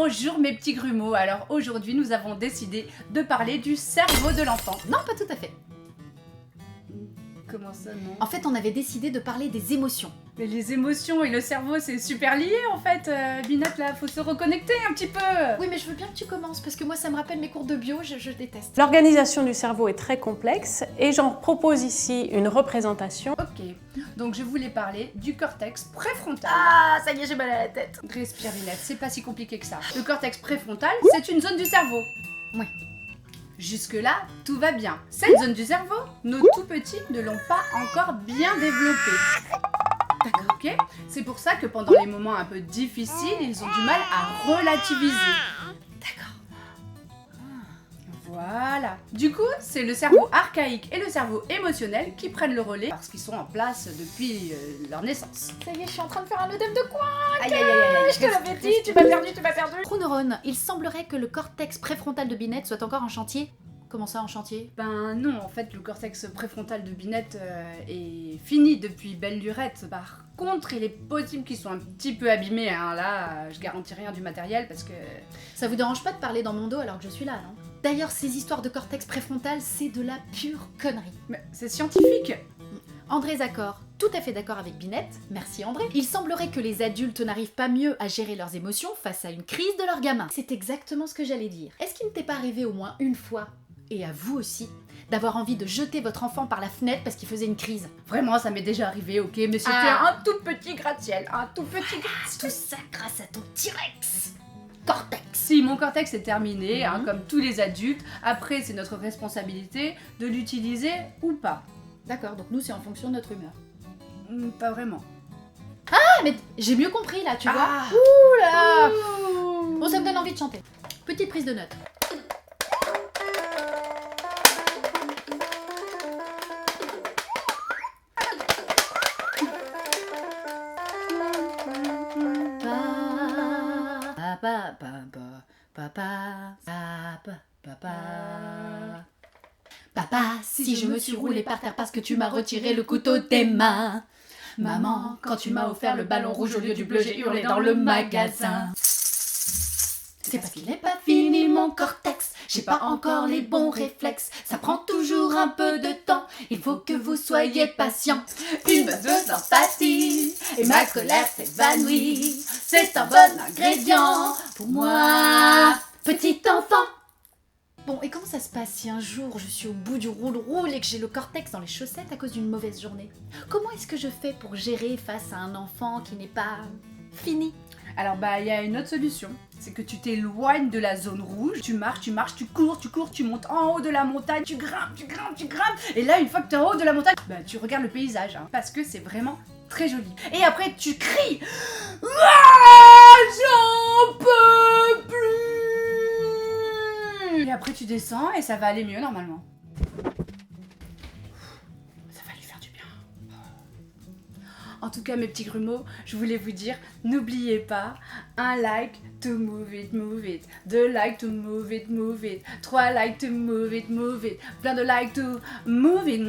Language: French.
Bonjour mes petits grumeaux, alors aujourd'hui nous avons décidé de parler du cerveau de l'enfant. Non, pas tout à fait. Comment ça non? En fait, on avait décidé de parler des émotions. Mais les émotions et le cerveau c'est super lié en fait, Binette là, faut se reconnecter un petit peu. Oui, mais je veux bien que tu commences, parce que moi ça me rappelle mes cours de bio, je déteste. L'organisation du cerveau est très complexe et j'en propose ici une représentation. Ok, donc je voulais parler du cortex préfrontal. Ah, ça y est, j'ai mal à la tête. Respire Binette, c'est pas si compliqué que ça. Le cortex préfrontal, c'est une zone du cerveau. Oui. Jusque-là, tout va bien. Cette zone du cerveau, nos tout petits ne l'ont pas encore bien développée. D'accord. Ok? C'est pour ça que pendant les moments un peu difficiles, ils ont du mal à relativiser. D'accord. Voilà. Du coup, c'est le cerveau archaïque et le cerveau émotionnel qui prennent le relais parce qu'ils sont en place depuis leur naissance. Ça y est, je suis en train de faire un œdème de quoi? Aïe aïe aïe aïe, Je te l'avais dit, tu m'as perdu. Trou neurone, il semblerait que le cortex préfrontal de Binette soit encore en chantier. Comment ça, en chantier? Ben non, en fait, le cortex préfrontal de Binette est fini depuis belle lurette. Par contre, il est possible qu'ils soient un petit peu abîmés. Hein. Là, je garantis rien du matériel parce que... Ça vous dérange pas de parler dans mon dos alors que je suis là, non? D'ailleurs, ces histoires de cortex préfrontal, c'est de la pure connerie. Mais c'est scientifique. André d'accord, tout à fait d'accord avec Binette, merci André. Il semblerait que les adultes n'arrivent pas mieux à gérer leurs émotions face à une crise de leur gamin. C'est exactement ce que j'allais dire. Est-ce qu'il ne t'est pas arrivé au moins une fois, et à vous aussi, d'avoir envie de jeter votre enfant par la fenêtre parce qu'il faisait une crise? Vraiment, ça m'est déjà arrivé, ok, mais c'était un tout petit gratte-ciel, un tout petit Tout ça grâce à ton T-Rex cortex. Si, mon cortex est terminé, hein, comme tous les adultes. Après, c'est notre responsabilité de l'utiliser ou pas. D'accord, donc nous c'est en fonction de notre humeur. Pas vraiment. Ah mais j'ai mieux compris là, tu vois. Ah. Ouh là. Bon, ça me donne envie de chanter. Petite prise de notes. Papa, si je me suis roulée par terre parce que tu m'as retiré le couteau des mains. Maman, quand tu m'as offert le ballon rouge au lieu du bleu, j'ai hurlé dans le magasin. C'est parce qu'il n'est pas fini mon cortex, j'ai pas encore les bons réflexes, ça prend toujours un peu de temps, il faut que vous soyez patient. Une bonne dose d'empathie, et ma colère s'évanouit, c'est un bon ingrédient pour moi, petit enfant. Bon, et comment ça se passe si un jour je suis au bout du roule-roule et que j'ai le cortex dans les chaussettes à cause d'une mauvaise journée? Comment est-ce que je fais pour gérer face à un enfant qui n'est pas fini? Alors bah il y a une autre solution, c'est que tu t'éloignes de la zone rouge, tu marches, tu cours, tu montes en haut de la montagne, tu grimpes, et là une fois que tu es en haut de la montagne, bah tu regardes le paysage, hein, parce que c'est vraiment très joli. Et après tu cries, ah, j'en peux plus. Et après tu descends et ça va aller mieux normalement. Ça va lui faire du bien. En tout cas, mes petits grumeaux, je voulais vous dire, n'oubliez pas, un like to move it, 2 likes to move it, 3 likes to move it, plein de likes to move it,